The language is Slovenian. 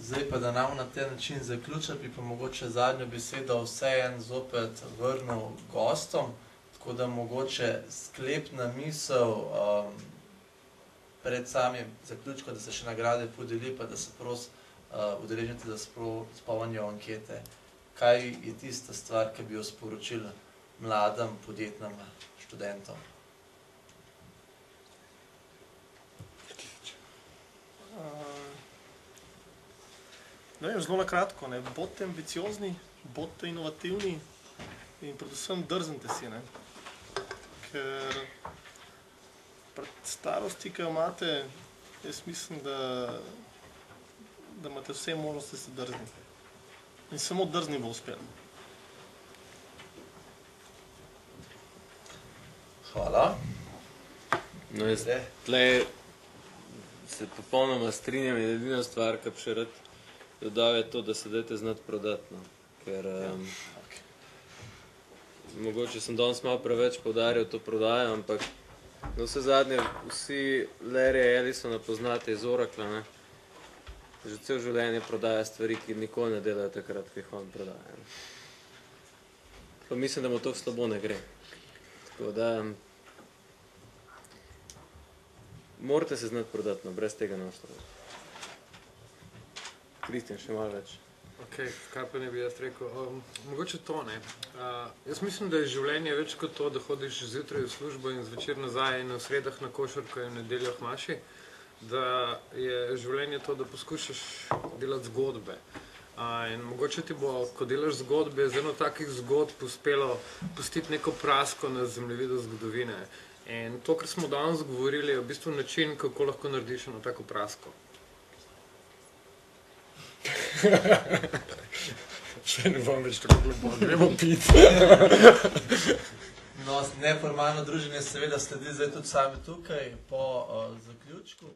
Zdaj pa, da nam na ta način zaključa, bi pa mogoče zadnjo besedo vseeno zopet vrnil gostom, tako da mogoče sklepna misel pred samim zaključkom, da se še nagrade podeli, pa da se udeležite za spolnje ankete. Kaj je tista stvar, ki bi jo sporočili mladim, podjetnim študentom? Ne vem, zelo na kratko, bodite ambiciozni, bodite inovativni in predvsem drznite si, ker pred starosti, ki jo imate, jaz mislim, da imate vse možnosti se drzniti. In samo drzni bo uspel. Hvala. No, jaz tle se popolnoma strinjam in edina stvar, ki bi še rad dodal, je to, da se dajte znati prodati. Ker mogoče sem danes malo preveč poudarjal to prodajo, ampak na vse zadnje vsi Larryja Ellisona poznate iz Oracla, že cel življenje prodaja stvari, ki nikoli ne delajo takrat, ko jih on prodaja. Pa mislim, da mu to slabo ne gre. Tako da morate se znati prodati, brez tega ne boste. Kristjan, še malo več. Ok, kaj pa ne bi jaz rekel? Mogoče to, jaz mislim, da je življenje več kot to, da hodiš zjutraj v službo in zvečer nazaj in v sredah na košarko in v nedeljo k maši, da je življenje to, da poskušaš delati zgodbe. In mogoče ti bo, ko delaš zgodbe, z eno takih zgodb uspelo pustiti neko prasko na zemljevidu zgodovine. In to, kar smo danes govorili, je v bistvu način, kako lahko narediš eno tako prasko. Še ne bom več tako globoko, gremo pit. No, neformalno druženje seveda sledi zdaj tudi sami tukaj po zaključku.